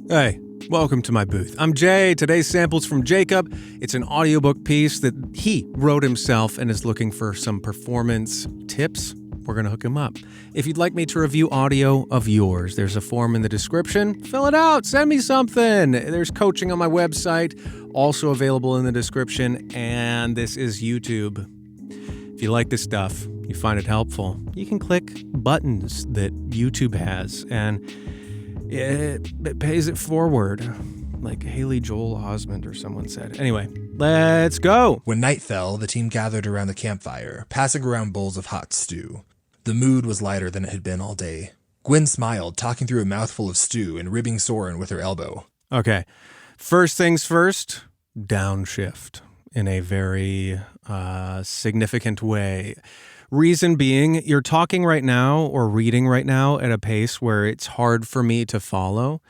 Hey, welcome to my booth. I'm Jay. Today's sample's from Jacob. It's an audiobook piece that he wrote himself and is looking for some performance tips. We're going to hook him up. If you'd like me to review audio of yours, there's a form in the description. Fill it out. Send me something. There's coaching on my website, also available in the description. And this is YouTube. If you like this stuff, you find it helpful, you can click buttons that YouTube has, and it pays it forward, like Haley Joel Osment or someone said. Anyway, let's go. When night fell, the team gathered around the campfire, passing around bowls of hot stew. The mood was lighter than it had been all day. Gwen smiled, talking through a mouthful of stew and ribbing Soren with her elbow. Okay, first things first, downshift in a very significant way. Reason being, you're talking right now or reading right now at a pace where it's hard for me to follow,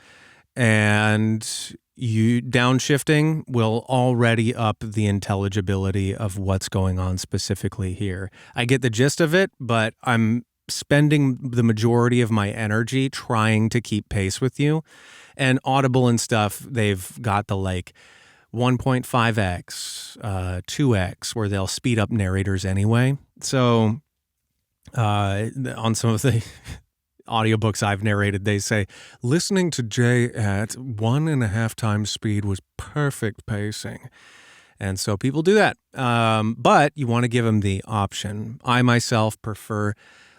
and you downshifting will already up the intelligibility of what's going on specifically here. I get the gist of it, but I'm spending the majority of my energy trying to keep pace with you. And Audible and stuff, they've got the 1.5x, 2x, where they'll speed up narrators anyway. So on some of the audiobooks I've narrated, they say, listening to Jay at 1.5 times speed was perfect pacing. And so people do that. But you want to give them the option. I myself prefer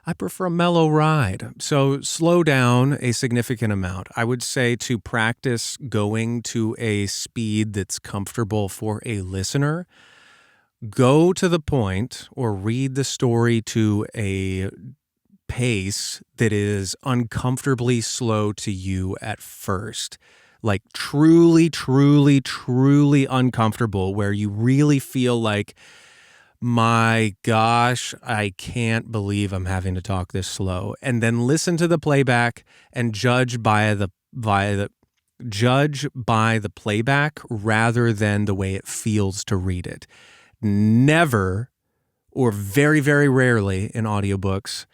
a mellow ride. So slow down a significant amount. I would say to practice going to a speed that's comfortable for a listener. Go to the point or read the story to a pace that is uncomfortably slow to you at first. Like truly, truly, truly uncomfortable, where you really feel like, my gosh, I can't believe I'm having to talk this slow. And then listen to the playback and judge by the playback rather than the way it feels to read it. Never, or very, very rarely in audiobooks,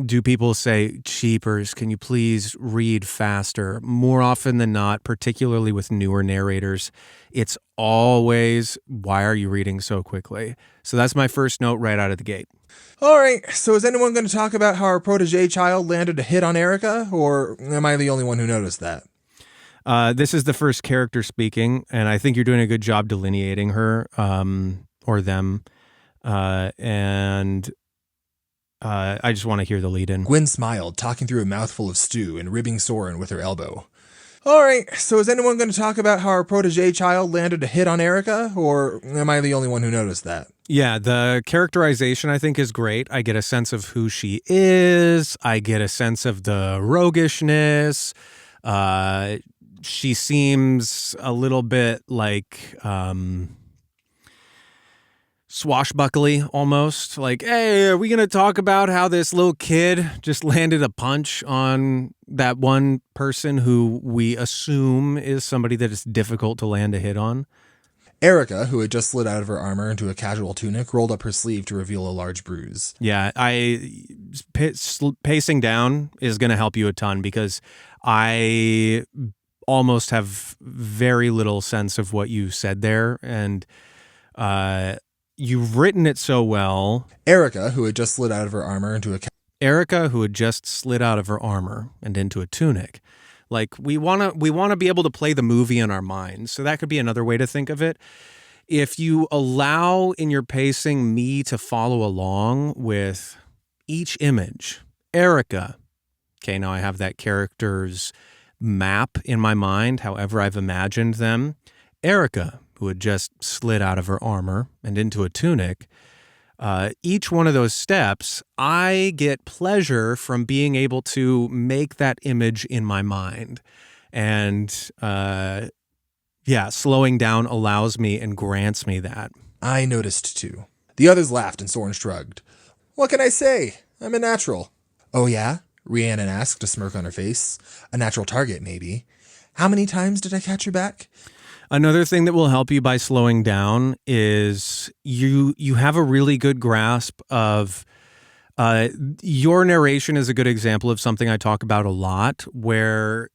do people say, "Cheapers, can you please read faster?" More often than not, particularly with newer narrators, it's always, "Why are you reading so quickly?" So that's my first note right out of the gate. All right, so is anyone going to talk about how our protege child landed a hit on Erica, or am I the only one who noticed that? This is the first character speaking, and I think you're doing a good job delineating her or them. And I just want to hear the lead in. Gwen smiled, talking through a mouthful of stew and ribbing Soren with her elbow. All right, so is anyone going to talk about how our protege child landed a hit on Erica, or am I the only one who noticed that? Yeah, the characterization I think is great. I get a sense of who she is. I get a sense of the roguishness. She seems a little bit like swashbuckly almost. Like, hey, are we going to talk about how this little kid just landed a punch on that one person who we assume is somebody that is difficult to land a hit on? Erica, who had just slid out of her armor into a casual tunic, rolled up her sleeve to reveal a large bruise. Yeah, pacing down is going to help you a ton, because I almost have very little sense of what you said there, and you've written it so well. Erica, who had just slid out of her armor and into a tunic. Like, we want to be able to play the movie in our minds. So that could be another way to think of it. If you allow in your pacing me to follow along with each image, Erica. Okay, now I have that character's map in my mind, however I've imagined them. Erica, who had just slid out of her armor and into a tunic. Each one of those steps, I get pleasure from being able to make that image in my mind. And slowing down allows me and grants me that. I noticed too. The others laughed and Soren shrugged. What can I say? I'm a natural. Oh yeah? Rhiannon asked, a smirk on her face. A natural target, maybe. How many times did I catch your back? Another thing that will help you by slowing down is you have a really good grasp of Your narration is a good example of something I talk about a lot, where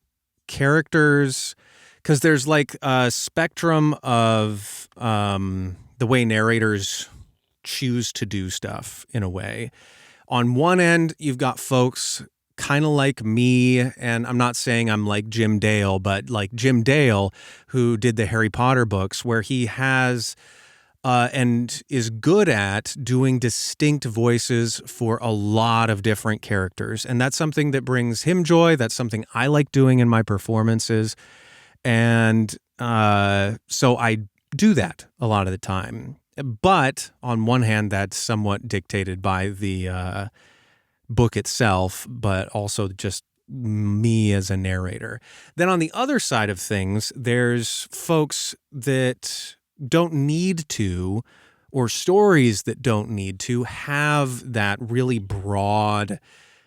characters, because there's like a spectrum of the way narrators choose to do stuff in a way. On one end, you've got folks kind of like me, and I'm not saying I'm like Jim Dale, but like Jim Dale, who did the Harry Potter books, where he has and is good at doing distinct voices for a lot of different characters. And that's something that brings him joy. That's something I like doing in my performances. And so I do that a lot of the time. But on one hand, that's somewhat dictated by the book itself, but also just me as a narrator. Then on the other side of things, there's folks that don't need to, or stories that don't need to have that really broad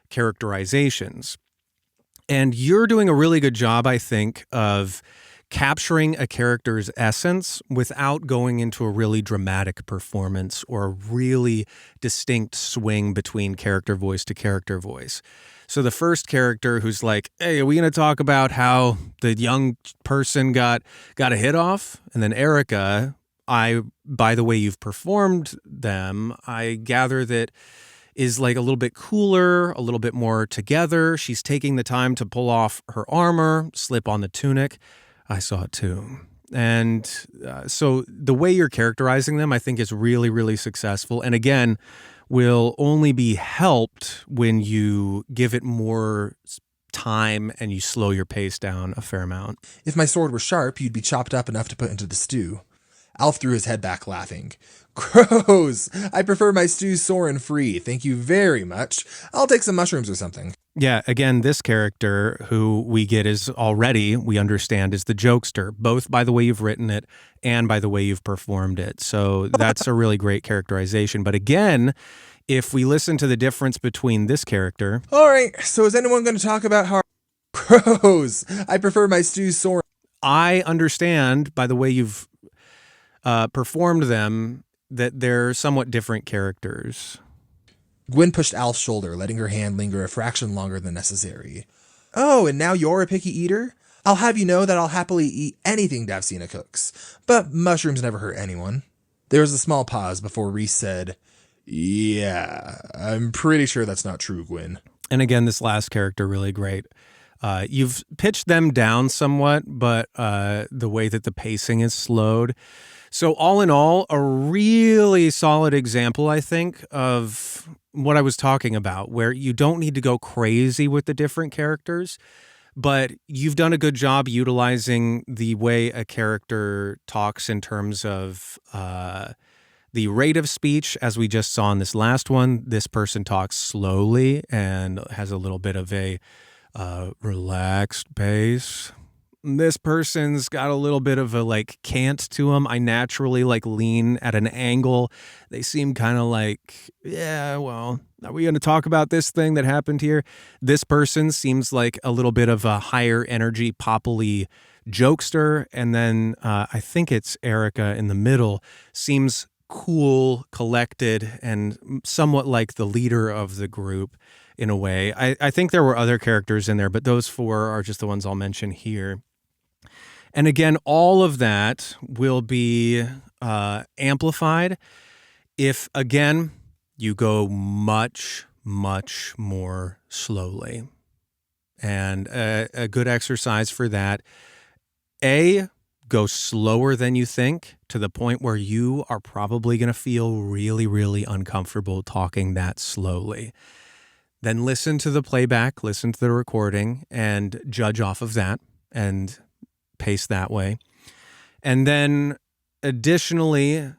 characterizations. And you're doing a really good job, I think, of capturing a character's essence without going into a really dramatic performance or a really distinct swing between character voice to character voice. So the first character who's like, hey, are we going to talk about how the young person got a hit off? And then Erica, by the way you've performed them, I gather that is like a little bit cooler, a little bit more together. She's taking the time to pull off her armor, slip on the tunic. I saw it too. And so the way you're characterizing them, I think, is really, really successful. And again, will only be helped when you give it more time and you slow your pace down a fair amount. If my sword were sharp, you'd be chopped up enough to put into the stew. Alf threw his head back, laughing. Gross! I prefer my stew sore and free. Thank you very much. I'll take some mushrooms or something. Yeah, again, this character who we get is already, we understand, is the jokester, both by the way you've written it and by the way you've performed it. So that's a really great characterization. But again, if we listen to the difference between this character... All right, so is anyone going to talk about how... Gross! I prefer my stew sore... I understand, by the way you've performed them, that they're somewhat different characters. Gwen pushed Alf's shoulder, letting her hand linger a fraction longer than necessary. Oh, and now you're a picky eater? I'll have you know that I'll happily eat anything Davcina cooks, but mushrooms never hurt anyone. There was a small pause before Reese said, yeah, I'm pretty sure that's not true, Gwen. And again, this last character, really great. You've pitched them down somewhat, but the way that the pacing is slowed. So all in all, a really solid example, I think, of what I was talking about, where you don't need to go crazy with the different characters, but you've done a good job utilizing the way a character talks in terms of the rate of speech. As we just saw in this last one, this person talks slowly and has a little bit of a relaxed pace. This person's got a little bit of a like cant to them. I naturally like lean at an angle. They seem kind of like, yeah, well, are we going to talk about this thing that happened here? This person seems like a little bit of a higher energy, poppily jokester. And then I think it's Erica in the middle, seems cool, collected, and somewhat like the leader of the group in a way. I think there were other characters in there, but those four are just the ones I'll mention here. And again, all of that will be amplified if, again, you go much, much more slowly. And a good exercise for that, go slower than you think to the point where you are probably going to feel really, really uncomfortable talking that slowly. Then listen to the playback, listen to the recording, and judge off of that and pace that way. And then additionally,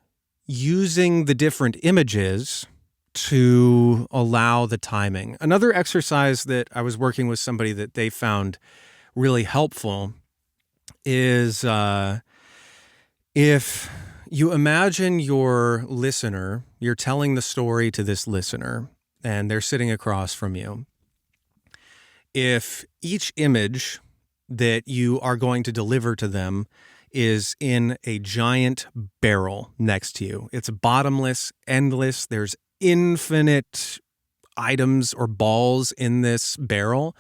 using the different images to allow the timing. Another exercise that I was working with somebody that they found really helpful is if you imagine your listener, you're telling the story to this listener, and they're sitting across from you. If each image that you are going to deliver to them is in a giant barrel next to you, it's bottomless, endless, there's infinite items or balls in this barrel.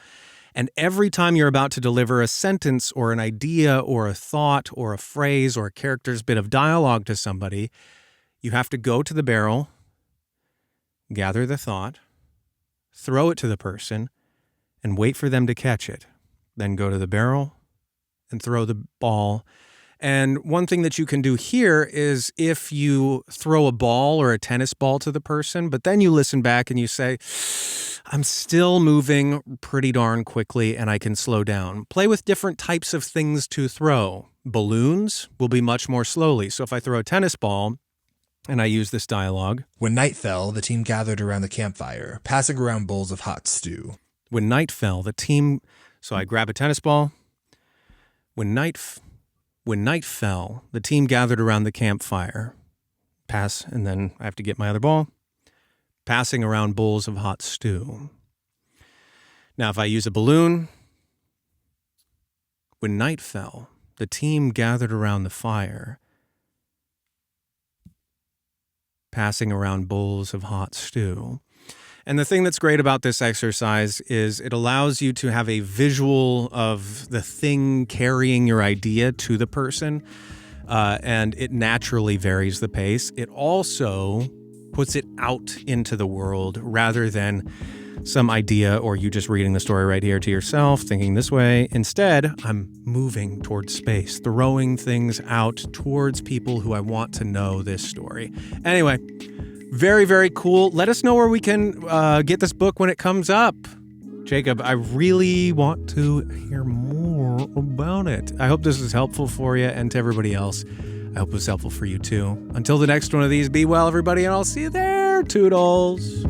And every time you're about to deliver a sentence or an idea or a thought or a phrase or a character's bit of dialogue to somebody, you have to go to the barrel, gather the thought, throw it to the person, and wait for them to catch it. Then go to the barrel and throw the ball. And one thing that you can do here is if you throw a ball or a tennis ball to the person, but then you listen back and you say, I'm still moving pretty darn quickly and I can slow down. Play with different types of things to throw. Balloons will be much more slowly. So if I throw a tennis ball and I use this dialogue. When night fell, the team gathered around the campfire, passing around bowls of hot stew. When night fell, so I grab a tennis ball. When night fell, the team gathered around the campfire. Pass, and then I have to get my other ball. Passing around bowls of hot stew. Now, if I use a balloon, when night fell, the team gathered around the fire. Passing around bowls of hot stew. And the thing that's great about this exercise is it allows you to have a visual of the thing carrying your idea to the person, and it naturally varies the pace. It also puts it out into the world rather than some idea or you just reading the story right here to yourself, thinking this way. Instead, I'm moving towards space, throwing things out towards people who I want to know this story. Anyway, very, very cool. Let us know where we can get this book when it comes up. Jacob, I really want to hear more about it. I hope this is helpful for you and to everybody else. I hope it was helpful for you too. Until the next one of these, be well, everybody, and I'll see you there. Toodles.